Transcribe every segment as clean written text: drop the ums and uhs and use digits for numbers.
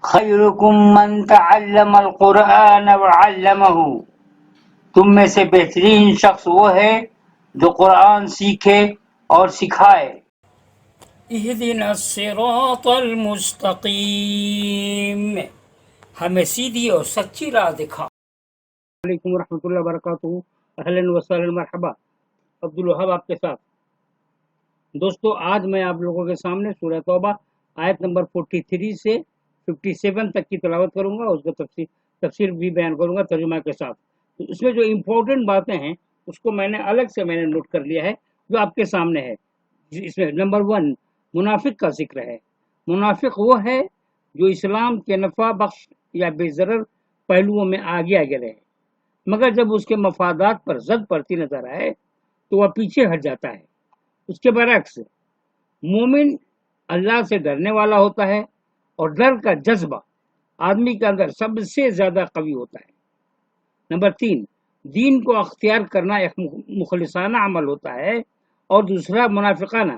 خیرکم من تعلم القرآن وعلمہ، تم میں سے بہترین شخص وہ ہے جو قرآن سیکھے اور سکھائے۔ اہدنا الصراط المستقیم، ہمیں سیدھی اور سچی راہ دکھا۔ علیکم ورحمۃ اللہ وبرکاتہ۔ اہلاً وسہلاً، مرحبا، عبدالوہاب آپ کے ساتھ۔ دوستو، آج میں آپ لوگوں کے سامنے سورہ توبہ آیت نمبر 43 سے 57 تک کی تلاوت کروں گا، اس کو تفسیر بھی بیان کروں گا ترجمہ کے ساتھ۔ تو اس میں جو امپورٹنٹ باتیں ہیں اس کو میں نے الگ سے نوٹ کر لیا ہے جو آپ کے سامنے ہے۔ اس میں نمبر 1 منافق کا ذکر ہے۔ منافق وہ ہے جو اسلام کے نفع بخش یا بے ضرر پہلوؤں میں آگے رہے، مگر جب اس کے مفادات پر زد پڑتی نظر آئے تو وہ پیچھے ہٹ جاتا ہے۔ اس کے برعکس مومن اللہ سے ڈرنے والا ہوتا ہے، اور ڈر کا جذبہ آدمی کے اندر سب سے زیادہ قوی ہوتا ہے۔ نمبر 3 دین کو اختیار کرنا ایک مخلصانہ عمل ہوتا ہے، اور دوسرا منافقانہ۔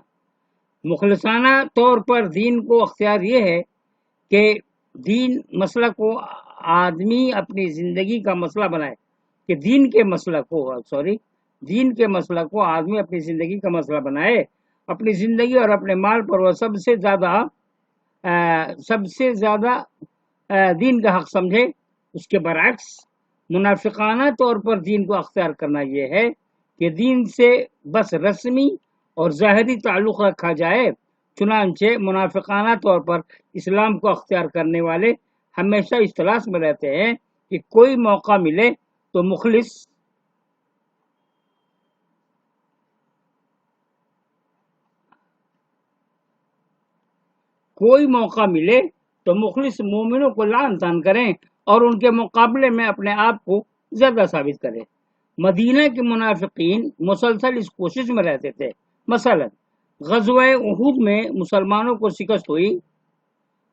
مخلصانہ طور پر دین کو اختیار یہ ہے کہ دین مسئلہ کو آدمی اپنی زندگی کا مسئلہ بنائے، کہ دین کے مسئلہ کو آدمی اپنی زندگی کا مسئلہ بنائے، اپنی زندگی اور اپنے مال پر وہ سب سے زیادہ دین کا حق سمجھے۔ اس کے برعکس منافقانہ طور پر دین کو اختیار کرنا یہ ہے کہ دین سے بس رسمی اور ظاہری تعلق رکھا جائے۔ چنانچہ منافقانہ طور پر اسلام کو اختیار کرنے والے ہمیشہ اس تلاش میں رہتے ہیں کہ کوئی موقع ملے تو مخلص مومنوں کو لعن طعن کریں اور ان کے مقابلے میں اپنے آپ کو زیادہ ثابت کریں۔ مدینہ کے منافقین مسلسل اس کوشش میں رہتے تھے۔ مثلا غزوہ احد میں مسلمانوں کو شکست ہوئی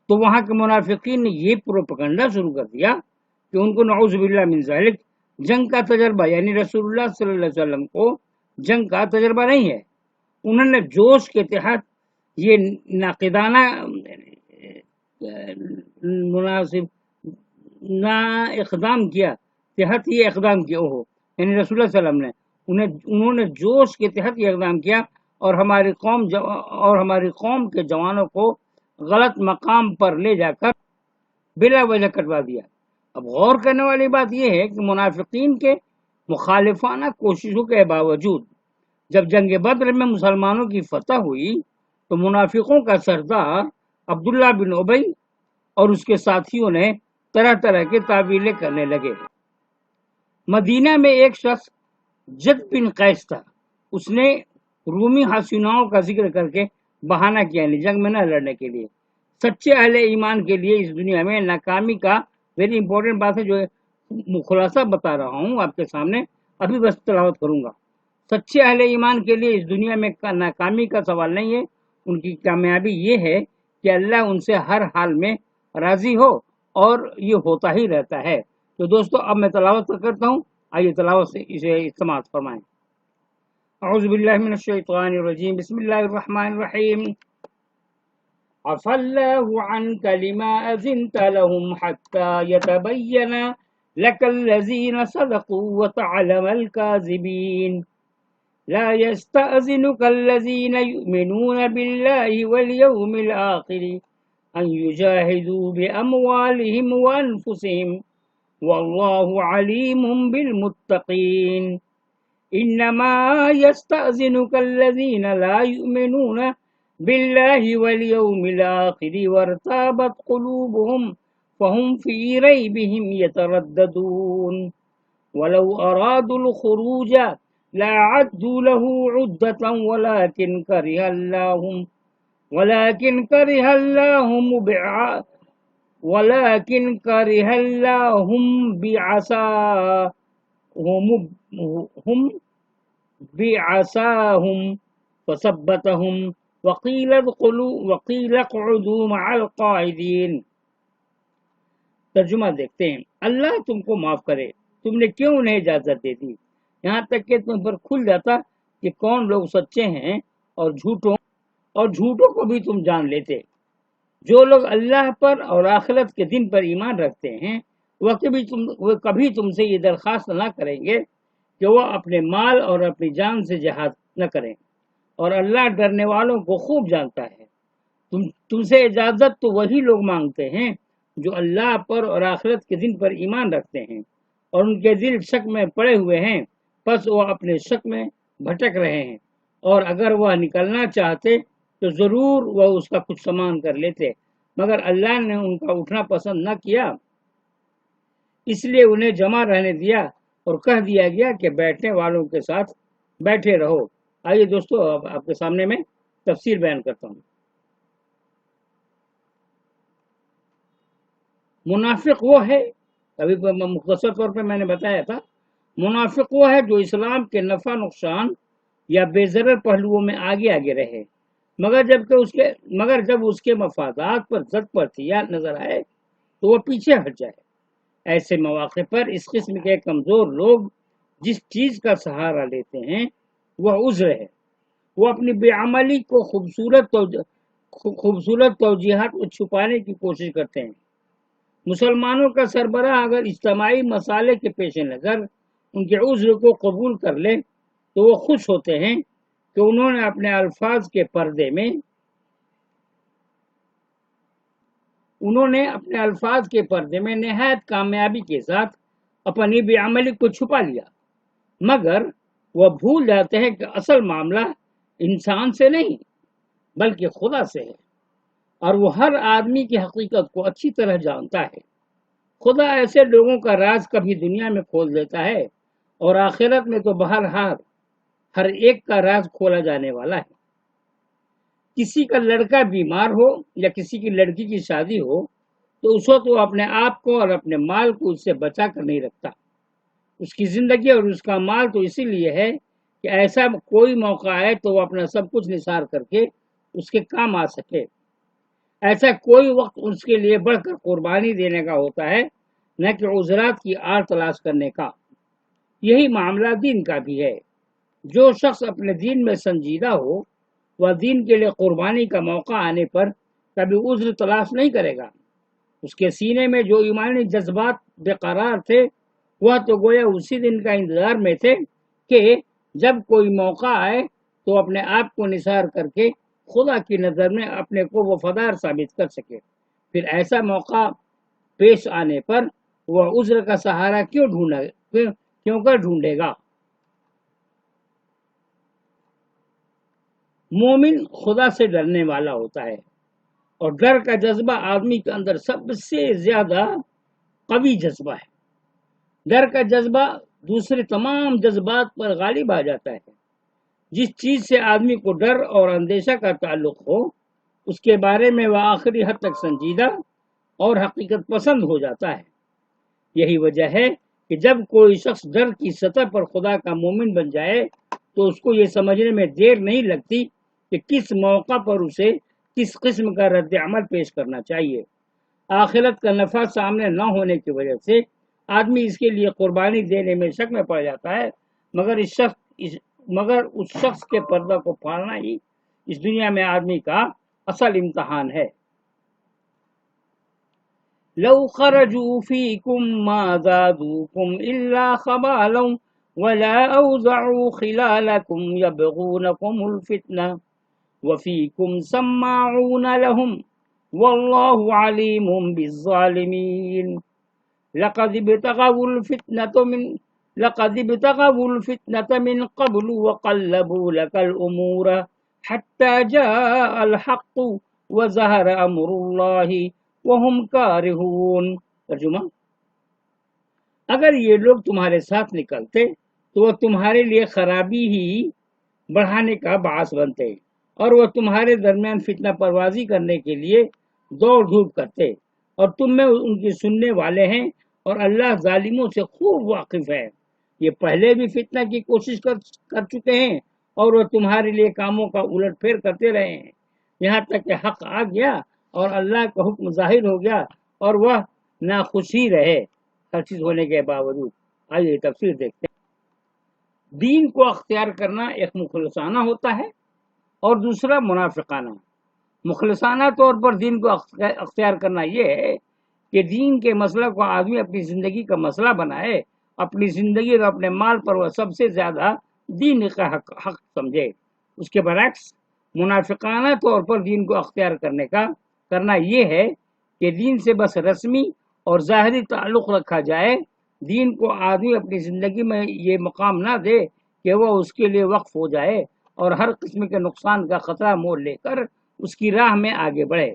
تو وہاں کے منافقین نے یہ پروپیگنڈا شروع کر دیا کہ ان کو نعوذ باللہ من ذالک جنگ کا تجربہ، یعنی رسول اللہ صلی اللہ علیہ وسلم کو جنگ کا تجربہ نہیں ہے۔ انہوں نے جوش کے تحت یہ ناقدانہ اقدام کیا، یعنی رسول اللہ صلی اللہ علیہ وسلم نے انہوں نے جوش کے تحت یہ اقدام کیا اور ہماری قوم کے جوانوں کو غلط مقام پر لے جا کر بلا وجہ کٹوا دیا۔ اب غور کرنے والی بات یہ ہے کہ منافقین کے مخالفانہ کوششوں کے باوجود جب جنگ بدر میں مسلمانوں کی فتح ہوئی تو منافقوں کا سردار عبداللہ بن ابی اور اس کے ساتھیوں نے طرح طرح کے تعویلیں کرنے لگے۔ مدینہ میں ایک شخص جد بن قیس تھا، اس نے رومی حسیناؤں کا ذکر کر کے بہانہ کیا، یعنی جنگ میں نہ لڑنے کے لیے۔ سچے اہل ایمان کے لیے اس دنیا میں ناکامی کا ویری امپورٹنٹ بات ہے جو خلاصہ بتا رہا ہوں آپ کے سامنے، ابھی بس تلاوت کروں گا۔ سچے اہل ایمان کے لیے اس دنیا میں ناکامی کا سوال نہیں ہے، ان کی کامیابی یہ ہے کہ اللہ ان سے ہر حال میں راضی ہو، اور یہ ہوتا ہی رہتا ہے۔ تو دوستو اب میں تلاوت کرتا ہوں، آئیے تلاوت سے اسے سماعت فرمائیں۔ اعوذ باللہ من الشیطان الرجیم، بسم اللہ الرحمن الرحیم۔ عفا اللہ عنک لما اذنت لهم حتى يتبین لك الذین صدقوا وتعلم الكاذبین۔ لا يستأذنك الذين يؤمنون بالله واليوم الآخر أن يجاهدوا بأموالهم وأنفسهم والله عليم بالمتقين۔ إنما يستأذنك الذين لا يؤمنون بالله واليوم الآخر وارتابت قلوبهم فهم في ريبهم يترددون۔ ولو أرادوا الخروج لأعدوا له عدة ولكن كره الله بعصاهم فثبتهم وقيل اقعدوا مع القاعدين۔ ترجمہ دیکھتے ہیں۔ اللہ تم کو معاف کرے، تم نے کیوں انہیں اجازت دے دی، یہاں تک کہ تم پر کھل جاتا کہ کون لوگ سچے ہیں، اور جھوٹوں کو بھی تم جان لیتے۔ جو لوگ اللہ پر اور آخرت کے دن پر ایمان رکھتے ہیں وہ کبھی تم سے یہ درخواست نہ کریں گے کہ وہ اپنے مال اور اپنی جان سے جہاد نہ کریں، اور اللہ ڈرنے والوں کو خوب جانتا ہے۔ تم سے اجازت تو وہی لوگ مانگتے ہیں جو اللہ پر اور آخرت کے دن پر ایمان رکھتے ہیں اور ان کے دل شک میں پڑے ہوئے ہیں، پس وہ اپنے شک میں بھٹک رہے ہیں، اور اگر وہ نکلنا چاہتے تو ضرور وہ اس کا کچھ سامان کر لیتے، مگر اللہ نے ان کا اٹھنا پسند نہ کیا، اس لیے انہیں جمع رہنے دیا اور کہہ دیا گیا کہ بیٹھنے والوں کے ساتھ بیٹھے رہو۔ آئیے دوستو اب آپ کے سامنے میں تفسیر بیان کرتا ہوں۔ منافق وہ ہے، ابھی مختصر طور پہ میں نے بتایا تھا، منافق وہ ہے جو اسلام کے نفع نقصان یا بے ضرر پہلوؤں میں آگے آگے رہے، مگر جب اس کے مفادات پر زد پڑتی یا نظر آئے تو وہ پیچھے ہٹ جائے۔ ایسے مواقع پر اس قسم کے کمزور لوگ جس چیز کا سہارا لیتے ہیں وہ عذر ہے۔ وہ اپنی بے عملی کو خوبصورت توجیہات میں چھپانے کی کوشش کرتے ہیں۔ مسلمانوں کا سربراہ اگر اجتماعی مسالے کے پیش نظر ان کے عذر کو قبول کر لے تو وہ خوش ہوتے ہیں کہ انہوں نے اپنے الفاظ کے پردے میں نہایت کامیابی کے ساتھ اپنی بے عملی کو چھپا لیا، مگر وہ بھول جاتے ہیں کہ اصل معاملہ انسان سے نہیں بلکہ خدا سے ہے، اور وہ ہر آدمی کی حقیقت کو اچھی طرح جانتا ہے۔ خدا ایسے لوگوں کا راز کبھی دنیا میں کھول دیتا ہے اور آخرت میں تو بہرحال ہر ایک کا راز کھولا جانے والا ہے۔ کسی کا لڑکا بیمار ہو یا کسی کی لڑکی کی شادی ہو تو اس وقت وہ اپنے آپ کو اور اپنے مال کو اس سے بچا کر نہیں رکھتا۔ اس کی زندگی اور اس کا مال تو اسی لیے ہے کہ ایسا کوئی موقع آئے تو وہ اپنا سب کچھ نثار کر کے اس کے کام آ سکے۔ ایسا کوئی وقت اس کے لیے بڑھ کر قربانی دینے کا ہوتا ہے، نہ کہ عذرات کی آڑ تلاش کرنے کا۔ یہی معاملہ دین کا بھی ہے۔ جو شخص اپنے دین میں سنجیدہ ہو وہ دین کے لیے قربانی کا موقع آنے پر کبھی عذر تلاش نہیں کرے گا۔ اس کے سینے میں جو ایمانی جذبات بے قرار تھے وہ تو گویا اسی دن کا انتظار میں تھے کہ جب کوئی موقع آئے تو اپنے آپ کو نثار کر کے خدا کی نظر میں اپنے کو وفادار ثابت کر سکے۔ پھر ایسا موقع پیش آنے پر وہ عذر کا سہارا کیوں کر ڈھونڈے گا؟ مومن خدا سے ڈرنے والا ہوتا ہے، اور ڈر کا جذبہ آدمی کے اندر سب سے زیادہ قوی جذبہ ہے۔ ڈر کا جذبہ دوسرے تمام جذبات پر غالب آ جاتا ہے۔ جس چیز سے آدمی کو ڈر اور اندیشہ کا تعلق ہو اس کے بارے میں وہ آخری حد تک سنجیدہ اور حقیقت پسند ہو جاتا ہے۔ یہی وجہ ہے کہ جب کوئی شخص ڈر کی سطح پر خدا کا مومن بن جائے تو اس کو یہ سمجھنے میں دیر نہیں لگتی کہ کس موقع پر اسے کس قسم کا رد عمل پیش کرنا چاہیے۔ آخرت کا نفع سامنے نہ ہونے کی وجہ سے آدمی اس کے لیے قربانی دینے میں شک میں پڑ جاتا ہے، مگر اس شخص کے پردہ کو پھاڑنا ہی اس دنیا میں آدمی کا اصل امتحان ہے۔ لو خرجوا فيكم ما زادوكم إلا خبالا ولا أوزعوا خلالكم يبغونكم الفتنة وفيكم سماعون لهم والله عليم بالظالمين لقد ابتغوا الفتنة من قبل وقلبوا لك الأمور حتى جاء الحق وظهر أمر الله وهم كارهون۔ ترجمہ: اگر یہ لوگ تمہارے ساتھ نکلتے تو وہ تمہارے لیے خرابی ہی بڑھانے کا باعث بنتے اور وہ تمہارے درمیان فتنہ پروازی کرنے کے لیے دوڑ دھوپ کرتے، اور تم میں ان کی سننے والے ہیں، اور اللہ ظالموں سے خوب واقف ہے۔ یہ پہلے بھی فتنہ کی کوشش کر چکے ہیں اور وہ تمہارے لیے کاموں کا الٹ پھیر کرتے رہے ہیں، یہاں تک کہ حق آ گیا اور اللہ کا حکم ظاہر ہو گیا اور وہ ناخوشی رہے ہر چیز ہونے کے باوجود۔ آئیے تفسیر دیکھتے ہیں۔ دین کو اختیار کرنا ایک مخلصانہ ہوتا ہے اور دوسرا منافقانہ۔ مخلصانہ طور پر دین کو اختیار کرنا یہ ہے کہ دین کے مسئلہ کو آدمی اپنی زندگی کا مسئلہ بنائے، اپنی زندگی اور اپنے مال پر وہ سب سے زیادہ دین کا حق سمجھے۔ اس کے برعکس منافقانہ طور پر دین کو اختیار کرنا یہ ہے کہ دین سے بس رسمی اور ظاہری تعلق رکھا جائے، دین کو آدمی اپنی زندگی میں یہ مقام نہ دے کہ وہ اس کے لیے وقف ہو جائے اور ہر قسم کے نقصان کا خطرہ مول لے کر اس کی راہ میں آگے بڑھے۔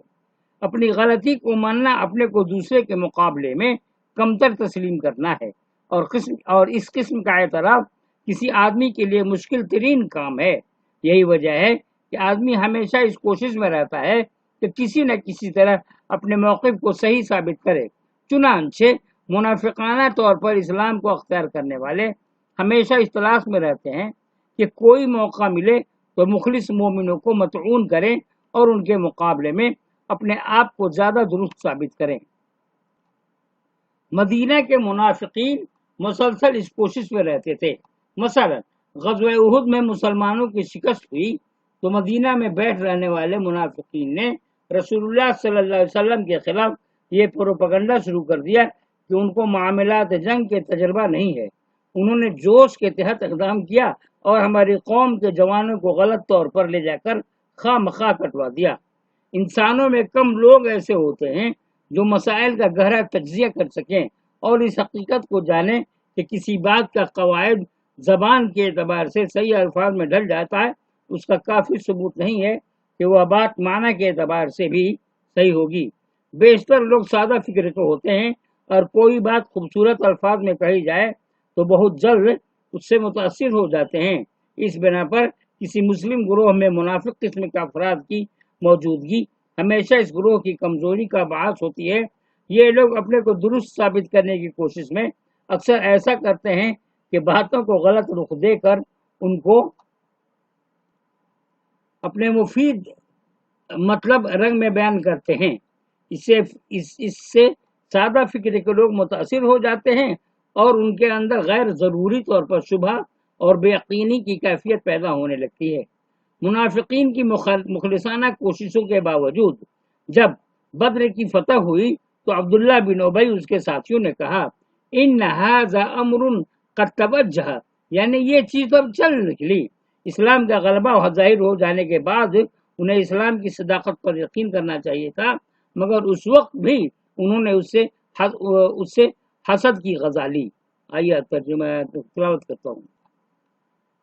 اپنی غلطی کو ماننا اپنے کو دوسرے کے مقابلے میں کمتر تسلیم کرنا ہے، اور اس قسم کا اعتراف کسی آدمی کے لیے مشکل ترین کام ہے۔ یہی وجہ ہے کہ آدمی ہمیشہ اس کوشش میں رہتا ہے کہ کسی نہ کسی طرح اپنے موقف کو صحیح ثابت کرے۔ چنانچہ منافقانہ طور پر اسلام کو اختیار کرنے والے ہمیشہ اس تلاش میں رہتے ہیں کہ کوئی موقع ملے تو مخلص مومنوں کو مطعون کریں اور ان کے مقابلے میں اپنے آپ کو زیادہ درست ثابت کریں۔ مدینہ کے منافقین مسلسل اس کوشش میں رہتے تھے۔ مثلا غزوہ احد میں مسلمانوں کی شکست ہوئی تو مدینہ میں بیٹھ رہنے والے منافقین نے رسول اللہ صلی اللہ علیہ وسلم کے خلاف یہ پروپیگنڈا شروع کر دیا کہ ان کو معاملات جنگ کے تجربہ نہیں ہے۔ انہوں نے جوش کے تحت اقدام کیا اور ہماری قوم کے جوانوں کو غلط طور پر لے جا کر خواہ مخواہ کٹوا دیا۔ انسانوں میں کم لوگ ایسے ہوتے ہیں جو مسائل کا گہرا تجزیہ کر سکیں اور اس حقیقت کو جانیں کہ کسی بات کا قواعد زبان کے اعتبار سے صحیح الفاظ میں ڈھل جاتا ہے، اس کا کافی ثبوت نہیں ہے کہ وہ بات معنی کے اعتبار سے بھی صحیح ہوگی۔ بیشتر لوگ سادہ فکر کے ہوتے ہیں اور کوئی بات خوبصورت الفاظ میں کہی جائے تو بہت جلد اس سے متاثر ہو جاتے ہیں۔ اس بنا پر کسی مسلم گروہ میں منافق قسم کے افراد کی موجودگی ہمیشہ اس گروہ کی کمزوری کا باعث ہوتی ہے۔ یہ لوگ اپنے کو درست ثابت کرنے کی کوشش میں اکثر ایسا کرتے ہیں کہ باتوں کو غلط رخ دے کر ان کو اپنے مفید مطلب رنگ میں بیان کرتے ہیں۔ اس سے سادہ فکر کے لوگ متاثر ہو جاتے ہیں اور ان کے اندر غیر ضروری طور پر شبہ اور بے یقینی کی کیفیت پیدا ہونے لگتی ہے۔ منافقین کی مخلصانہ کوششوں کے باوجود جب بدر کی فتح ہوئی تو عبداللہ بن ابی اس کے ساتھیوں نے کہا ان ھذا امر قد توجہ، یعنی یہ چیز اب چل نکلی۔ اسلام کا غلبہ ظاہر ہو جانے کے بعد انہیں اسلام کی صداقت پر یقین کرنا چاہیے تھا، مگر اس وقت بھی انہوں نے اس سے حسد کی غذا لی۔ آئیے ترجمہ تلاوت کرتا ہوں۔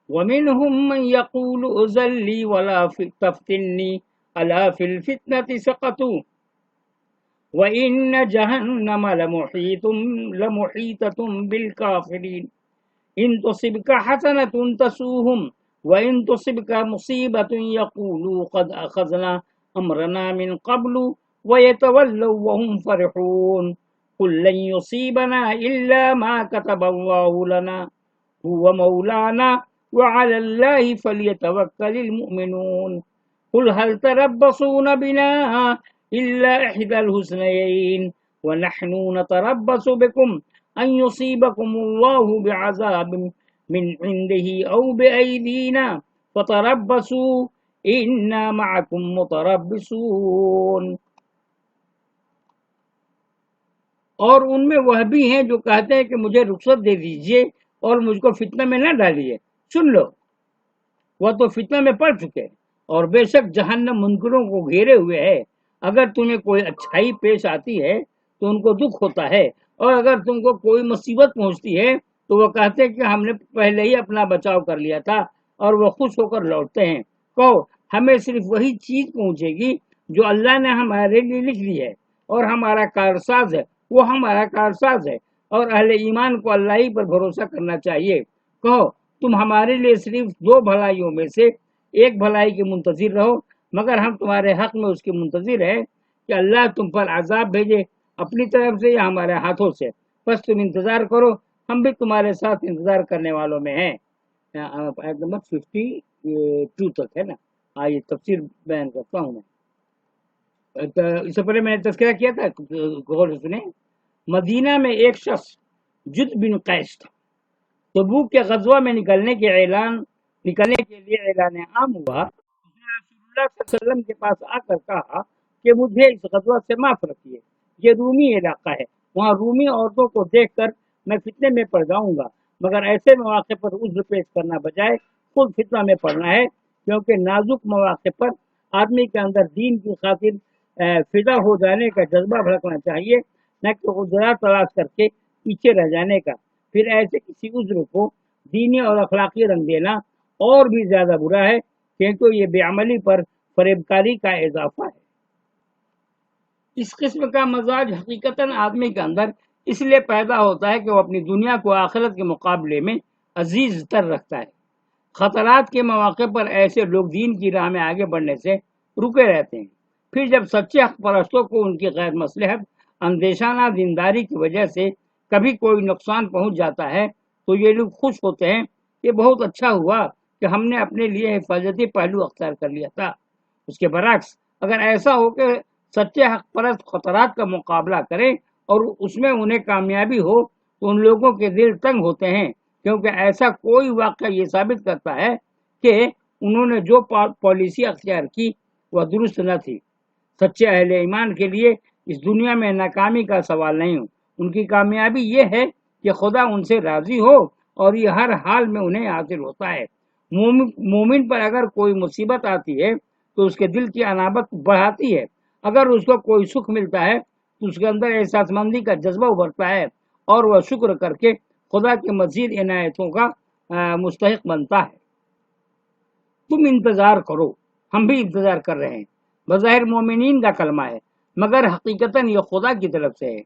وَمِنْهُمْ مَنْ يَقُولُ اُذَن لِّي وَلَا تَفْتِنِّي أَلَا فِي الْفِتْنَةِ سَقَطُوا وَإِنَّ جَهَنَّمَ لَمُحِيطَةٌ بِالْكَافِرِينَ إِن تُصِبْكَ حَسَنَةٌ تَسُؤْهُمْ وَإِن تُصِبْكَ مُصِيبَةٌ يَقُولُوا قَدْ أَخَذْنَا أَمْرَنَا مِنْ قَبْلُ وَيَتَوَلَّوْا وَهُمْ فَرِحُونَ قُل لَّن يُصِيبَنَا إِلَّا مَا كَتَبَ اللَّهُ لَنَا هُوَ مَوْلَانَا وَعَلَى اللَّهِ فَلْيَتَوَكَّلِ الْمُؤْمِنُونَ قُلْ هَلْ تَرَبَّصُونَ بِنَا إِلَّا إِحْدَى الْحُسْنَيَيْنِ وَنَحْنُ نَتَرَبَّصُ بِكُمْ أَن يُصِيبَكُمُ اللَّهُ بِعَذَابٍ مِّنْ عِندِهِ أَوْ بِأَيْدِينَا فَتَرَبَّصُوا إِنَّا مَعَكُمْ مُتَرَبِّصُونَ۔ اور ان میں وہ بھی ہیں جو کہتے ہیں کہ مجھے رخصت دے دیجئے اور مجھ کو فتنہ میں نہ ڈالیے۔ سن لو، وہ تو فتنہ میں پڑ چکے اور بے شک جہنم منکروں کو گھیرے ہوئے ہے۔ اگر تمہیں کوئی اچھائی پیش آتی ہے تو ان کو دکھ ہوتا ہے، اور اگر تم کو کوئی مصیبت پہنچتی ہے تو وہ کہتے ہیں کہ ہم نے پہلے ہی اپنا بچاؤ کر لیا تھا، اور وہ خوش ہو کر لوٹتے ہیں۔ کہو ہمیں صرف وہی چیز پہنچے گی جو اللہ نے ہمارے لیے لکھ لی ہے، اور ہمارا کارساز ہے وہ ہمارا کارساز ہے، اور اہل ایمان کو اللہ ہی پر بھروسہ کرنا چاہیے۔ کہو تم ہمارے لیے صرف دو بھلائیوں میں سے ایک بھلائی کے منتظر رہو، مگر ہم تمہارے حق میں اس کے منتظر ہیں کہ اللہ تم پر عذاب بھیجے اپنی طرف سے یا ہمارے ہاتھوں سے، بس تم انتظار کرو، ہم بھی تمہارے ساتھ انتظار کرنے والوں میں ہیں۔ آیت نمبر 52 تک ہے نا۔ آئیے تفسیر بیان کرتا ہوں میں۔ اس سے پہلے میں نے تذکرہ کیا تھا، غور سے سنیں۔ مدینہ میں ایک شخص جد بن قیس تھا۔ تبوک کے غزوہ میں نکلنے کے لیے اعلان عام ہوا۔ اس نے رسول اللہ صلی اللہ علیہ وسلم کے پاس آ کر کہا کہ مجھے اس غزوہ سے معاف رکھیے، یہ رومی علاقہ ہے، وہاں رومی عورتوں کو دیکھ کر میں فتنے میں پڑ جاؤں گا، مگر ایسے مواقع پر عذر پیش کرنا بجائے خود فتنہ میں پڑنا ہے، کیونکہ نازک مواقع پر آدمی کے اندر دین کی خاطر فدا ہو جانے کا جذبہ بھڑکنا چاہیے، نہ کہ عذرات تلاش کر کے پیچھے رہ جانے کا۔ پھر ایسے کسی عذر کو دینی اور اخلاقی رنگ دینا اور بھی زیادہ برا ہے، کیونکہ یہ بے عملی پر فریب کاری کا اضافہ ہے۔ اس قسم کا مزاج حقیقتاً آدمی کے اندر اس لیے پیدا ہوتا ہے کہ وہ اپنی دنیا کو آخرت کے مقابلے میں عزیز تر رکھتا ہے۔ خطرات کے مواقع پر ایسے لوگ دین کی راہ میں آگے بڑھنے سے رکے رہتے ہیں، پھر جب سچے حق پرستوں کو ان کی غیر مصلحت اندیشانہ دینداری کی وجہ سے کبھی کوئی نقصان پہنچ جاتا ہے تو یہ لوگ خوش ہوتے ہیں کہ بہت اچھا ہوا کہ ہم نے اپنے لیے حفاظتی پہلو اختیار کر لیا تھا۔ اس کے برعکس اگر ایسا ہو کہ سچے حق پرست خطرات کا مقابلہ کریں اور اس میں انہیں کامیابی ہو تو ان لوگوں کے دل تنگ ہوتے ہیں، کیونکہ ایسا کوئی واقعہ یہ ثابت کرتا ہے کہ انہوں نے جو پالیسی اختیار کی وہ درست نہ تھی۔ سچے اہل ایمان کے لیے اس دنیا میں ناکامی کا سوال نہیں ہو، ان کی کامیابی یہ ہے کہ خدا ان سے راضی ہو اور یہ ہر حال میں انہیں حاصل ہوتا ہے۔ مومن پر اگر کوئی مصیبت آتی ہے تو اس کے دل کی انابت بڑھاتی ہے، اگر اس کو کوئی سکھ ملتا ہے تو اس کے اندر احساس مندی کا جذبہ ابھرتا ہے اور وہ شکر کر کے خدا کے مزید عنایتوں کا مستحق بنتا ہے۔ تم انتظار کرو، ہم بھی انتظار کر رہے ہیں، بظاہر مومنین کا کلمہ ہے، مگر حقیقتاً یہ خدا کی طرف سے ہے۔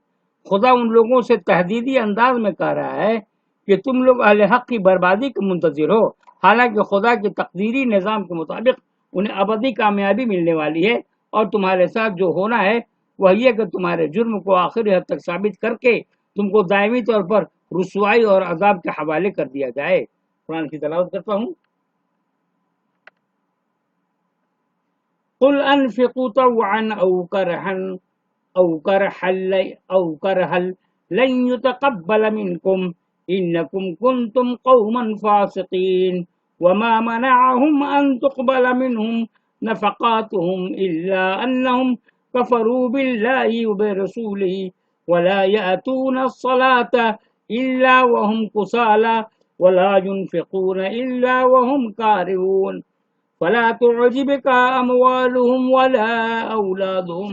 خدا ان لوگوں سے تہدیدی انداز میں کہہ رہا ہے کہ تم لوگ اہل حق کی بربادی کے منتظر ہو، حالانکہ خدا کے تقدیری نظام کے مطابق انہیں ابدی کامیابی ملنے والی ہے، اور تمہارے ساتھ جو ہونا ہے وہ یہ کہ تمہارے جرم کو آخری حد تک ثابت کر کے تم کو دائمی طور پر رسوائی اور عذاب کے حوالے کر دیا جائے۔ قرآن کی تلاوت کرتا ہوں۔ قل انفقوا طوعا او کرها لن يتقبل منكم انكم كنتم قوما فاسقين وما منعهم ان تقبل منهم نفقاتهم الا انهم كفروا بالله وبرسوله ولا يأتون الصلاة الا وهم كسالى ولا ينفقون الا وهم كارهون فلا تعجبك أموالهم ولا أولادهم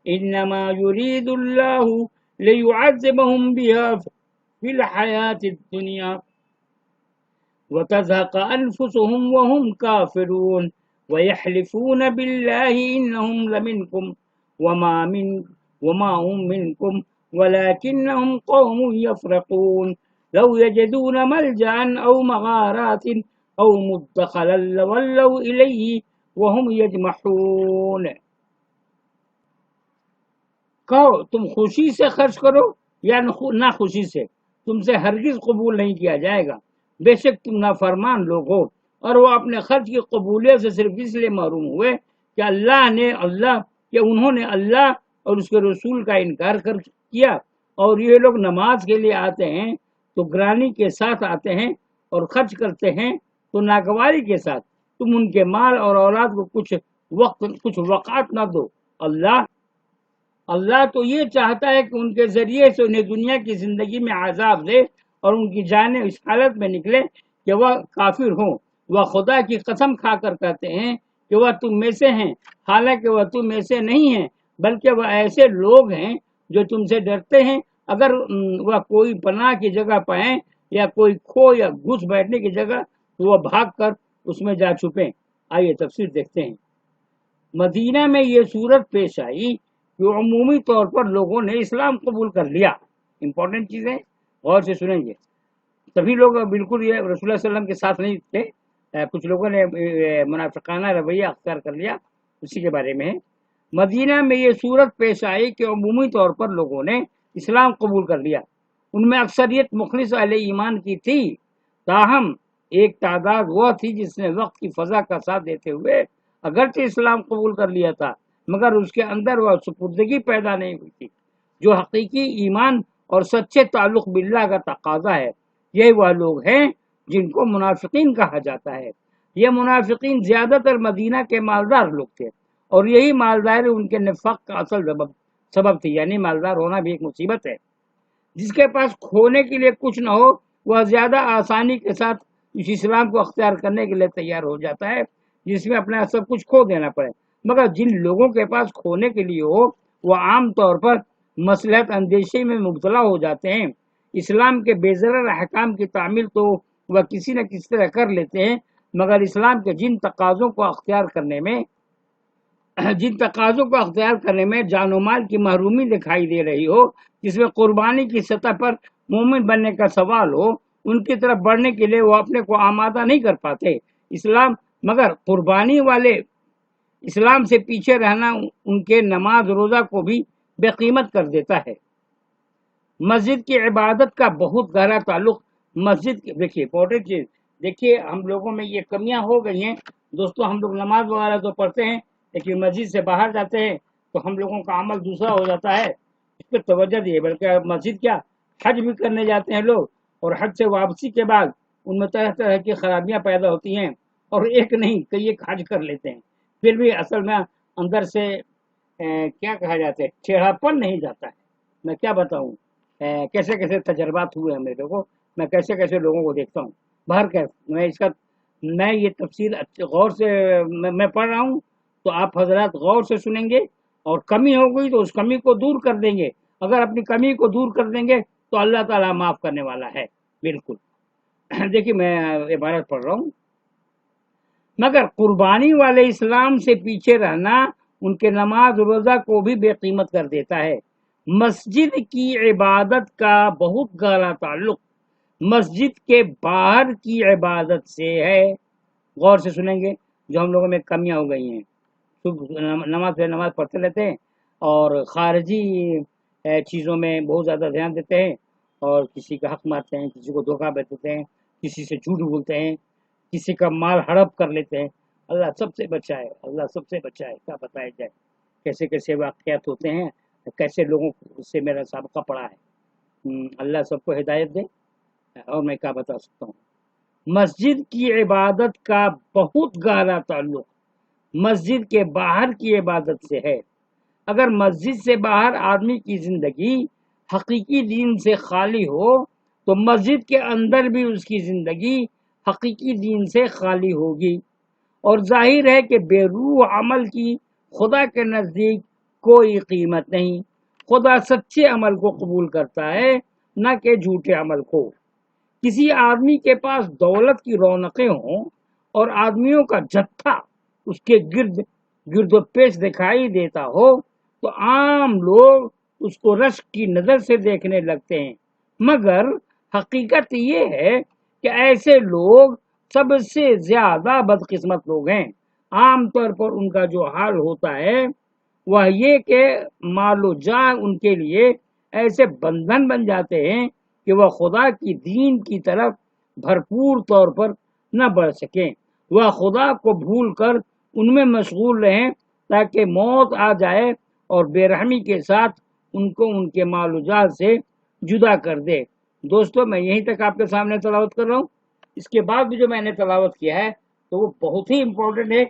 إنما يريد الله ليعذبهم بها في الحياة الدنيا وتزهق أنفسهم وهم كافرون ويحلفون بالله إنهم لمنكم وما هم منكم ولكنهم قوم يفرقون لو يجدون ملجأ أو مغارات او مدخلا لولوا الیہ وهم یجمحون۔ کہو تم خوشی سے خرچ کرو یا نہ خوشی سے، تم سے ہرگز قبول نہیں کیا جائے گا، بے شک تم نافرمان لوگ ہو۔ اور وہ اپنے خرچ کی قبولیت سے صرف اس لیے محروم ہوئے کہ انہوں نے اللہ اور اس کے رسول کا انکار کیا۔ اور یہ لوگ نماز کے لیے آتے ہیں تو گرانی کے ساتھ آتے ہیں اور خرچ کرتے ہیں تو ناگواری کے ساتھ۔ تم ان کے مال اور اولاد کو کچھ وقت نہ دو۔ اللہ تو یہ چاہتا ہے کہ ان کے ذریعے سے انہیں دنیا کی زندگی میں عذاب دے اور ان کی جانیں اس حالت میں نکلے کہ وہ کافر ہوں۔ وہ خدا کی قسم کھا کر کہتے ہیں کہ وہ تم میں سے ہیں، حالانکہ وہ تم میں سے نہیں ہیں، بلکہ وہ ایسے لوگ ہیں جو تم سے ڈرتے ہیں۔ اگر وہ کوئی پناہ کی جگہ پائیں یا کوئی کھو یا گھس بیٹھنے کی جگہ تو وہ بھاگ کر اس میں جا چھپیں۔ آئیے تفسیر دیکھتے ہیں۔ مدینہ میں یہ صورت پیش آئی کہ عمومی طور پر لوگوں نے اسلام قبول کر لیا۔ امپورٹنٹ چیزیں غور سے سنیں گے۔ سبھی لوگ بالکل یہ رسول اللہ صلی اللہ علیہ وسلم کے ساتھ نہیں تھے، کچھ لوگوں نے منافقانہ رویہ اختیار کر لیا، اسی کے بارے میں ہے۔ مدینہ میں یہ صورت پیش آئی کہ عمومی طور پر لوگوں نے اسلام قبول کر لیا، ان میں اکثریت مخلص اہل ایمان کی تھی، تاہم ایک تعداد وہ تھی جس نے وقت کی فضا کا ساتھ دیتے ہوئے اگرچہ اسلام قبول کر لیا تھا مگر اس کے اندر وہ سپردگی پیدا نہیں ہوئی تھی جو حقیقی ایمان اور سچے تعلق باللہ کا تقاضا ہے۔ یہ وہ لوگ ہیں جن کو منافقین کہا جاتا ہے۔ یہ منافقین زیادہ تر مدینہ کے مالدار لوگ تھے، اور یہی مالداری ان کے نفاق کا اصل سبب تھی، یعنی مالدار ہونا بھی ایک مصیبت ہے۔ جس کے پاس کھونے کے لیے کچھ نہ ہو، وہ زیادہ آسانی کے ساتھ اس اسلام کو اختیار کرنے کے لیے تیار ہو جاتا ہے جس میں اپنا سب کچھ کھو دینا پڑے۔ مگر جن لوگوں کے پاس کھونے کے لیے ہو، وہ عام طور پر مصلحت اندیشی میں مبتلا ہو جاتے ہیں۔ اسلام کے بے ضرر احکام کی تعمیل تو وہ کسی نہ کسی طرح کر لیتے ہیں، مگر اسلام کے جن تقاضوں کو اختیار کرنے میں جان و مال کی محرومی دکھائی دے رہی ہو، جس میں قربانی کی سطح پر مومن بننے کا سوال ہو، ان کی طرف بڑھنے کے لیے وہ اپنے کو آمادہ نہیں کر پاتے۔ مگر قربانی والے اسلام سے پیچھے رہنا ان کے نماز روزہ کو بھی بے قیمت کر دیتا ہے۔ مسجد کی عبادت کا بہت گہرا تعلق مسجد کی، دیکھیے امپورٹنٹ چیز، دیکھیے ہم لوگوں میں یہ کمیاں ہو گئی ہیں دوستو، ہم لوگ نماز وغیرہ تو پڑھتے ہیں لیکن مسجد سے باہر جاتے ہیں تو ہم لوگوں کا عمل دوسرا ہو جاتا ہے، اس پہ توجہ دیے۔ بلکہ مسجد کیا، حج بھی کرنے جاتے ہیں لوگ، اور حج سے واپسی کے بعد ان میں طرح طرح کی خرابیاں پیدا ہوتی ہیں، اور ایک نہیں کئی ایک حج کر لیتے ہیں، پھر بھی اصل میں اندر سے کیا کہا جاتا ہے، ٹھیڑاپن نہیں جاتا ہے۔ میں کیا بتاؤں، کیسے کیسے تجربات ہوئے ہیں میرے کو، میں کیسے کیسے لوگوں کو دیکھتا ہوں۔ میں یہ تفصیل غور سے میں پڑھ رہا ہوں تو آپ حضرات غور سے سنیں گے، اور کمی ہو گئی تو اس کمی کو دور کر دیں گے۔ اگر اپنی کمی کو دور کر دیں گے تو اللہ تعالیٰ معاف کرنے والا ہے، بالکل۔ دیکھیے میں عبارت پڑھ رہا ہوں، مگر قربانی والے اسلام سے پیچھے رہنا ان کے نماز روزہ کو بھی بے قیمت کر دیتا ہے۔ مسجد کی عبادت کا بہت گہرا تعلق مسجد کے باہر کی عبادت سے ہے۔ غور سے سنیں گے، جو ہم لوگوں میں کمیاں ہو گئی ہیں، نماز پڑھتے رہتے ہیں اور خارجی چیزوں میں بہت زیادہ دھیان دیتے ہیں، اور کسی کا حق مارتے ہیں، کسی کو دھوکہ دیتے ہیں، کسی سے جھوٹ بولتے ہیں، کسی کا مال ہڑپ کر لیتے ہیں۔ اللہ سب سے بچائے، اللہ سب سے بچائے، کیا بتایا جائے، کیسے کیسے واقعات ہوتے ہیں، کیسے لوگوں سے میرا سابقہ پڑا ہے۔ اللہ سب کو ہدایت دے، اور میں کیا بتا سکتا ہوں۔ مسجد کی عبادت کا بہت گہرا تعلق مسجد کے باہر کی عبادت سے ہے۔ اگر مسجد سے باہر آدمی کی زندگی حقیقی دین سے خالی ہو تو مسجد کے اندر بھی اس کی زندگی حقیقی دین سے خالی ہوگی، اور ظاہر ہے کہ بے روح عمل کی خدا کے نزدیک کوئی قیمت نہیں۔ خدا سچے عمل کو قبول کرتا ہے، نہ کہ جھوٹے عمل کو۔ کسی آدمی کے پاس دولت کی رونقیں ہوں اور آدمیوں کا جتھا اس کے گرد و پیش دکھائی دیتا ہو تو عام لوگ اس کو رشک کی نظر سے دیکھنے لگتے ہیں، مگر حقیقت یہ ہے کہ ایسے لوگ سب سے زیادہ بدقسمت لوگ ہیں۔ عام طور پر ان کا جو حال ہوتا ہے وہ یہ کہ مال و جاہ ان کے لیے ایسے بندھن بن جاتے ہیں کہ وہ خدا کی دین کی طرف بھرپور طور پر نہ بڑھ سکیں۔ وہ خدا کو بھول کر ان میں مشغول رہیں تاکہ موت آ جائے اور بے رحمی کے ساتھ ان کو ان کے مال و جاہ سے جدا کر دے۔ دوستو میں یہیں تک آپ کے سامنے تلاوت کر رہا ہوں، اس کے بعد بھی جو میں نے تلاوت کیا ہے تو وہ بہت ہی امپورٹنٹ ہے،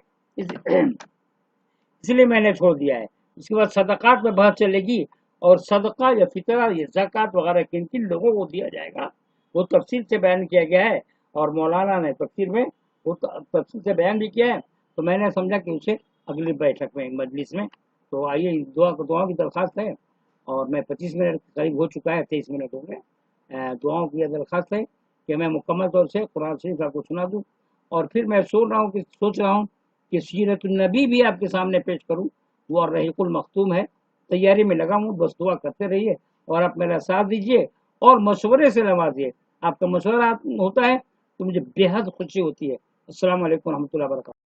اس لیے میں نے چھوڑ دیا ہے۔ اس کے بعد صدقات میں بحث چلے گی، اور صدقہ یا فطرہ یا زکوٰۃ وغیرہ کن کن لوگوں کو دیا جائے گا وہ تفصیل سے بیان کیا گیا ہے، اور مولانا نے تفسیر میں وہ تفصیل سے بیان بھی کیا ہے، تو میں نے سمجھا کہ اسے اگلی بیٹھک میں مجلس میں، تو آئیے دعا کی درخواست ہے، اور میں 25 منٹ قریب ہو چکا ہے، 23 منٹ ہو گئے۔ دعاؤں کی یہ درخواست ہے کہ میں مکمل طور سے قرآن شریف آپ کو سنا دوں، اور پھر میں سوچ رہا ہوں کہ سیرت النبی بھی آپ کے سامنے پیش کروں، وہ الرحیق المختوم ہے، تیاری میں لگا ہوں، بس دعا کرتے رہیے اور آپ میرا ساتھ دیجیے اور مشورے سے نوازیے۔ آپ کا مشورہ ہوتا ہے تو مجھے بے حد خوشی ہوتی ہے۔ السلام علیکم ورحمۃ اللہ وبرکاتہ۔